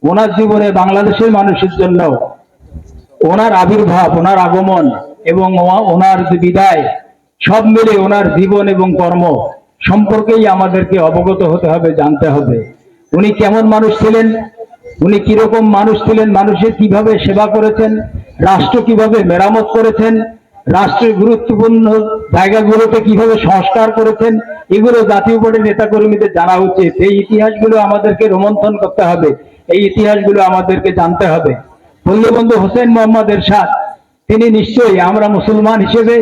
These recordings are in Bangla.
ওনার জীবনে বাংলাদেশের মানুষের জন্য ওনার আবির্ভাব, ওনার আগমন এবং ওনার যে বিদায়, সব মিলে ওনার জীবন এবং কর্ম সম্পর্কেই আমাদেরকে অবগত হতে হবে, জানতে হবে। উনি কেমন মানুষ ছিলেন, উনি কিরকম মানুষ ছিলেন, মানুষের কিভাবে সেবা করেছেন, রাষ্ট্র কিভাবে মেরামত করেছেন, রাষ্ট্রের গুরুত্বপূর্ণ জায়গাগুলোতে কিভাবে সংস্কার করেছেন, এগুলো জাতীয় পার্টির নেতাকর্মীদের জানা উচিত। এই ইতিহাসগুলো আমাদেরকে রোমন্থন করতে হবে, এই ইতিহাসগুলো আমাদেরকে জানতে হবে। বঙ্গবন্ধু হোসেন মোহাম্মদ এরশাদ, তিনি নিশ্চয়ই, আমরা মুসলমান হিসেবে,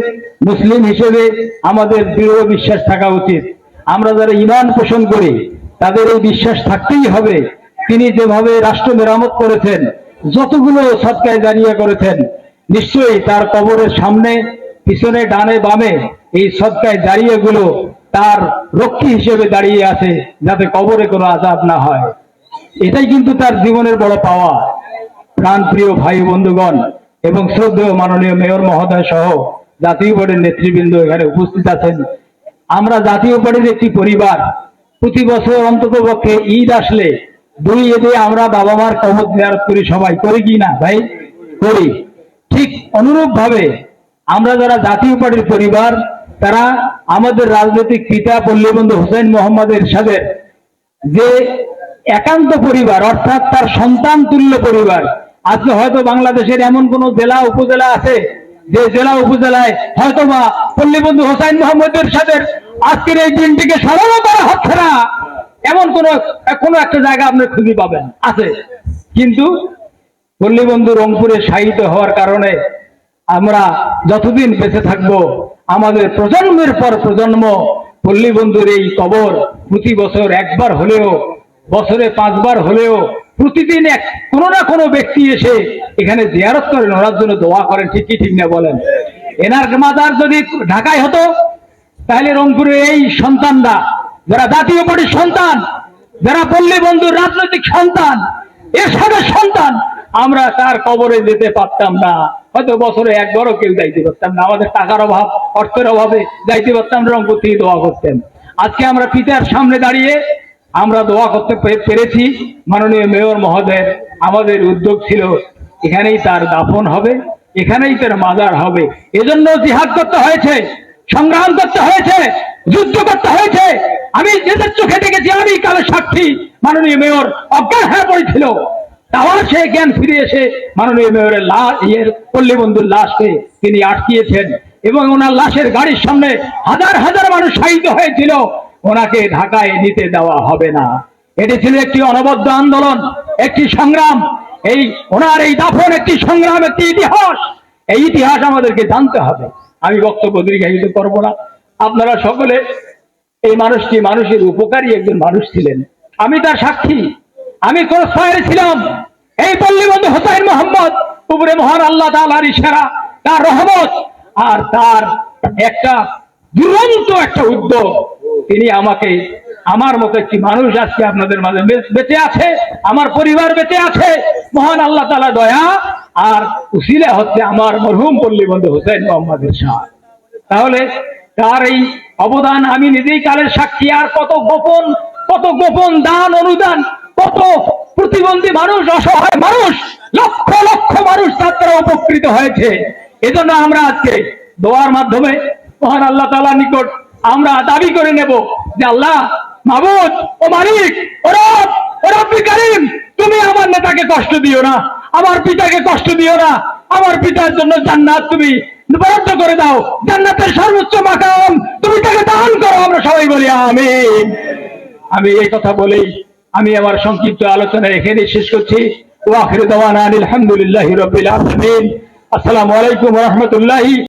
মুসলিম হিসেবে আমাদের দৃঢ় বিশ্বাস থাকা উচিত। আমরা যারা ঈমান পোষণ করি তাদের এই বিশ্বাস থাকতেই হবে, তিনি যেভাবে রাষ্ট্র মেরামত করেছেন, যতগুলো সদকায়ে জারিয়া করেছেন, নিশ্চয়ই তার কবরের সামনে, পিছনে, ডানে বামে এই সদকায়ে জারিয়াগুলো তার রক্ষী হিসেবে দাঁড়িয়ে আছে, যাতে কবরে কোনো আযাব না হয়। এটাই কিন্তু তার জীবনের বড় পাওয়া। প্রাণপ্রিয় ভাই বন্ধুগণ এবং শ্রদ্ধেয় মাননীয় মেয়র মহোদয় সহ জাতীয় পার্টির নেতৃবৃন্দ এখানে উপস্থিত আছেন, আমরা জাতীয় পার্টির একটি পরিবার। প্রতি বছর অন্তত পক্ষে ঈদ আসলে 2 ঈদে আমরা বাবা মার কবর জিয়ারত করি, সবাই করি কি না ভাই? করি। ঠিক অনুরূপ ভাবে আমরা যারা জাতীয় পার্টির পরিবার, তারা আমাদের রাজনৈতিক পিতা বঙ্গবন্ধু হোসেন মোহাম্মদ এরশাদের যে একান্ত পরিবার, অর্থাৎ তার সন্তান তুল্য পরিবার। আজকে হয়তো বাংলাদেশের এমন কোন জেলা উপজেলা আছে যে জেলা উপজেলায় হয়তো বা বঙ্গবন্ধু হোসেন মোহাম্মদ এরশাদের আজকের এই দিনটিকে স্মরণ করা হচ্ছে না, এমন কোন একটা জায়গা আপনি খুঁজে পাবেন আছে। কিন্তু বঙ্গবন্ধু রংপুরে শায়িত হওয়ার কারণে আমরা যতদিন বেঁচে থাকব, আমাদের প্রজন্মের পর প্রজন্ম বঙ্গবন্ধুর এই কবর প্রতি বছর একবার হলেও, বছরে 5 বার হলেও, প্রতিদিন কোনো না কোনো ব্যক্তি এসে এখানে জিয়ারত করেন, ওনার জন্য দোয়া করেন। ঠিক কি ঠিক না বলেন? এনার মাজার যদি ঢাকায় হতো, তাহলে রংপুরের এই সন্তানরা, যারা জাতীয় পার্টির সন্তান, যারা বঙ্গবন্ধুর রাজনৈতিক সন্তান, এরশাদের সন্তান, আমরা তার কবরে যেতে পারতাম না। হয়তো বছরে একবারও কেউ যাইতে পারতাম না, আমাদের টাকার অভাব, অর্থের অভাবে যাইতে পারতাম না, রংপুর থেকে দোয়া করতেন। আজকে আমরা পিতার সামনে দাঁড়িয়ে আমরা দোয়া করতে পেরেছি। মাননীয় মেয়র মহোদয়, আমাদের উদ্যোগ ছিল এখানেই তার দাফন হবে, এখানেই তার মাজার হবে। এজন্য জিহাদ করতে হয়েছে, সংগ্রাম করতে হয়েছে, যুদ্ধ করতে হয়েছে। আমি নিজের চোখে দেখেছি, আমি কালো সাক্ষী। মাননীয় মেয়র অজ্ঞান হয়ে পড়েছিল, আবার সে জ্ঞান ফিরে এসে মাননীয় মেয়রের বঙ্গবন্ধুর লাশকে তিনি আটকিয়েছেন এবং ওনার লাশের গাড়ির সামনে হাজার হাজার মানুষ শায়িত হয়েছিল। ওনাকে ঢাকায় নিতে দেওয়া হবে না। এটি ছিল একটি অনবদ্য আন্দোলন, একটি সংগ্রাম। এই ওনার এই দাফন একটি সংগ্রাম, একটি ইতিহাস। এই ইতিহাস আমাদেরকে জানতে হবে। আমি বক্তব্য দীর্ঘায়িত করব না। আপনারা সকলে, এই মানুষটি মানুষের উপকারী একজন মানুষ ছিলেন। আমি তার সাক্ষী। আমি ক্রসফায়ারে ছিলাম। এই বঙ্গবন্ধু হোসেন মোহাম্মদ উপরে মহান আল্লাহ তাআলার ইশারা, তার রহমত আর তার একটা দুরন্ত একটা উদ্যোগ, তিনি আমাকে, আমার মতো একটি মানুষ আজকে আপনাদের মাঝে বেঁচে আছে, আমার পরিবার বেঁচে আছে, মহান আল্লাহ তাআলা দয়া আর উসিলা হচ্ছে আমার মরহুম বঙ্গবন্ধু হোসেন মোহাম্মদ এরশাদ। তাহলে তার এই অবদান আমি নিজেই কালের সাক্ষী। আর কত গোপন দান অনুদান, কত প্রতিবন্ধী মানুষ, অসহায় মানুষ, লক্ষ লক্ষ মানুষ তার দ্বারা উপকৃত হয়েছে। এজন্য আমরা আজকে দোয়ার মাধ্যমে মহান আল্লাহ তাআলার নিকট আমরা দাবি করে নেব যে আল্লাহ, মাবুদ ও মালিক ও রব ও রব্বুল কারীম, তুমি আমার নেতাকে কষ্ট দিও না, আমার পিতাকে কষ্ট দিও না। আমার পিতার জন্য জান্নাত তুমি বরাদ্দ করে দাও, জান্নাতের সর্বোচ্চ মাকাম তুমি তাকে দান করো। আমরা সবাই বলি আমিন। আমি এই কথা বলেই আমি আমার সংক্ষিপ্ত আলোচনা এখানে শেষ করছি। ওয়া আখিরু দাওয়ানা আলহামদুলিল্লাহি রাব্বিল আলামিন। আসসালামু আলাইকুম ওয়া রাহমাতুল্লাহি।